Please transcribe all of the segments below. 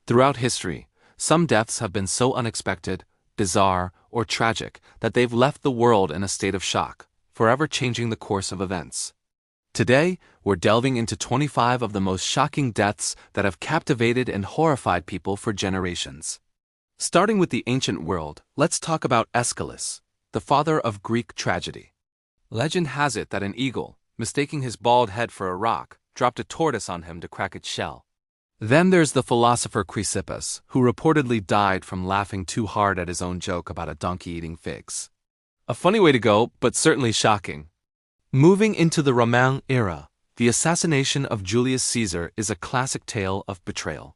Throughout history, some deaths have been so unexpected, bizarre, or tragic that they've left the world in a state of shock, forever changing the course of events. Today, we're delving into 25 of the most shocking deaths that have captivated and horrified people for generations. Starting with the ancient world, let's talk about Aeschylus, the father of Greek tragedy. Legend has it that an eagle, mistaking his bald head for a rock, dropped a tortoise on him to crack its shell. Then there's the philosopher Chrysippus, who reportedly died from laughing too hard at his own joke about a donkey eating figs. A funny way to go, but certainly shocking. Moving into the Roman era, the assassination of Julius Caesar is a classic tale of betrayal.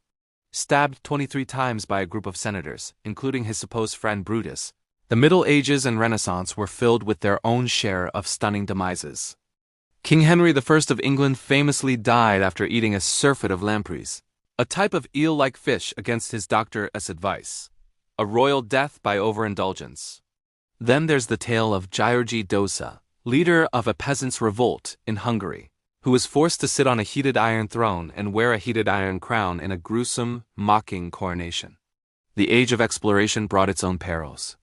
Stabbed 23 times by a group of senators, including his supposed friend Brutus, the Middle Ages and Renaissance were filled with their own share of stunning demises. King Henry I of England famously died after eating a surfeit of lampreys, a type of eel-like fish, against his doctor's advice. A royal death by overindulgence. Then there's the tale of György Dósa, leader of a peasants' revolt in Hungary, who was forced to sit on a heated iron throne and wear a heated iron crown in a gruesome, mocking coronation. The age of exploration brought its own perils.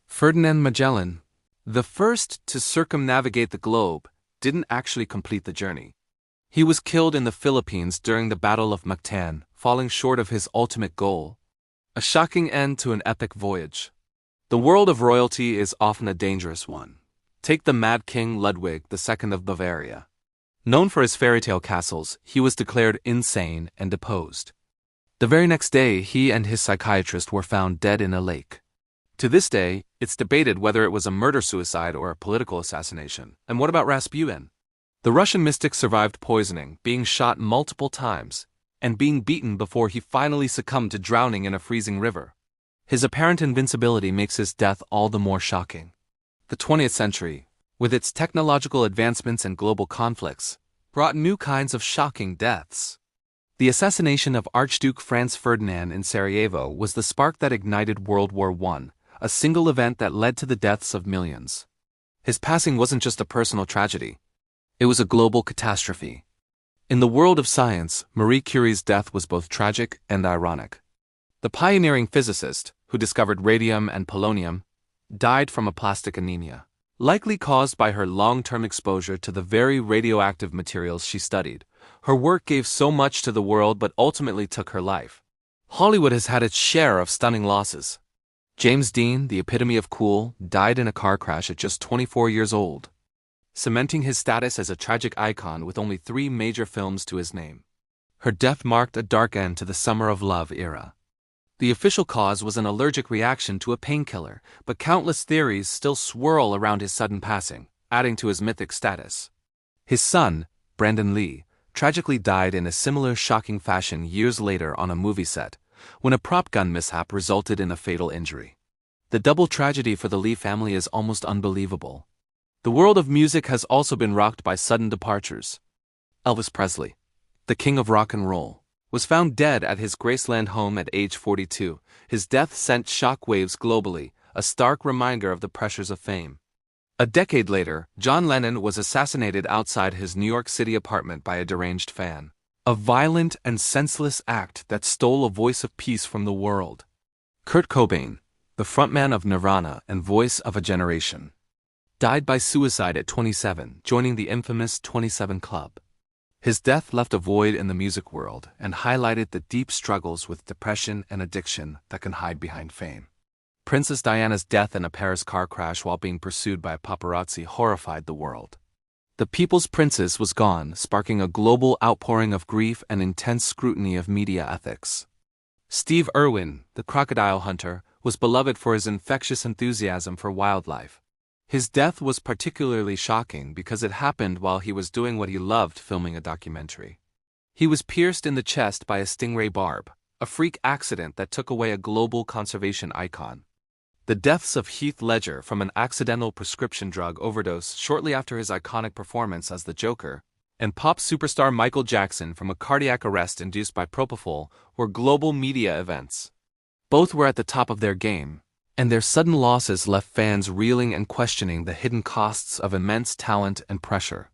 Ferdinand Magellan, the first to circumnavigate the globe, didn't actually complete the journey. He was killed in the Philippines during the Battle of Mactan, falling short of his ultimate goal. A shocking end to an epic voyage. The world of royalty is often a dangerous one. Take the Mad King Ludwig II of Bavaria. Known for his fairy tale castles, he was declared insane and deposed. The very next day, he and his psychiatrist were found dead in a lake. To this day, it's debated whether it was a murder-suicide or a political assassination. And what about Rasputin? The Russian mystic survived poisoning, being shot multiple times, and being beaten before he finally succumbed to drowning in a freezing river. His apparent invincibility makes his death all the more shocking. The 20th century, with its technological advancements and global conflicts, brought new kinds of shocking deaths. The assassination of Archduke Franz Ferdinand in Sarajevo was the spark that ignited World War I, a single event that led to the deaths of millions. His passing wasn't just a personal tragedy. It was a global catastrophe. In the world of science, Marie Curie's death was both tragic and ironic. The pioneering physicist, who discovered radium and polonium, died from aplastic anemia, likely caused by her long-term exposure to the very radioactive materials she studied. Her work gave so much to the world but ultimately took her life. Hollywood has had its share of stunning losses. James Dean, the epitome of cool, died in a car crash at just 24 years old, cementing his status as a tragic icon with only 3 major films to his name. Her death marked a dark end to the Summer of Love era. The official cause was an allergic reaction to a painkiller, but countless theories still swirl around his sudden passing, adding to his mythic status. His son, Brandon Lee, tragically died in a similar shocking fashion years later on a movie set, when a prop gun mishap resulted in a fatal injury. The double tragedy for the Lee family is almost unbelievable. The world of music has also been rocked by sudden departures. Elvis Presley, the king of rock and roll, was found dead at his Graceland home at age 42. His death sent shockwaves globally, a stark reminder of the pressures of fame. A decade later, John Lennon was assassinated outside his New York City apartment by a deranged fan. A violent and senseless act that stole a voice of peace from the world. Kurt Cobain, the frontman of Nirvana and voice of a generation, died by suicide at 27, joining the infamous 27 Club. His death left a void in the music world and highlighted the deep struggles with depression and addiction that can hide behind fame. Princess Diana's death in a Paris car crash while being pursued by paparazzi horrified the world. The People's Princess was gone, sparking a global outpouring of grief and intense scrutiny of media ethics. Steve Irwin, the crocodile hunter, was beloved for his infectious enthusiasm for wildlife. His death was particularly shocking because it happened while he was doing what he loved, filming a documentary. He was pierced in the chest by a stingray barb, a freak accident that took away a global conservation icon. The deaths of Heath Ledger from an accidental prescription drug overdose shortly after his iconic performance as the Joker, and pop superstar Michael Jackson from a cardiac arrest induced by propofol were global media events. Both were at the top of their game, and their sudden losses left fans reeling and questioning the hidden costs of immense talent and pressure.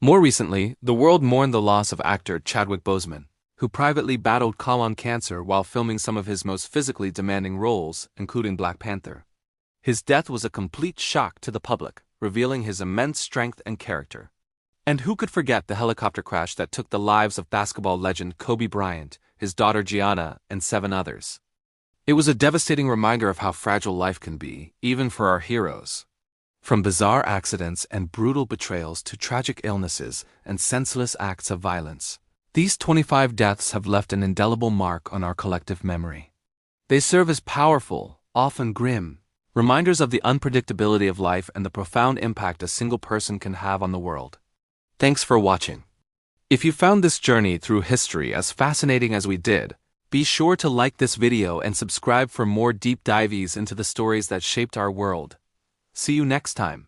More recently, the world mourned the loss of actor Chadwick Boseman, who privately battled colon cancer while filming some of his most physically demanding roles, including Black Panther. His death was a complete shock to the public, revealing his immense strength and character. And who could forget the helicopter crash that took the lives of basketball legend Kobe Bryant, his daughter Gianna, and 7 others? It was a devastating reminder of how fragile life can be, even for our heroes. From bizarre accidents and brutal betrayals to tragic illnesses and senseless acts of violence, these 25 deaths have left an indelible mark on our collective memory. They serve as powerful, often grim, reminders of the unpredictability of life and the profound impact a single person can have on the world. Thanks for watching. If you found this journey through history as fascinating as we did, be sure to like this video and subscribe for more deep dives into the stories that shaped our world. See you next time.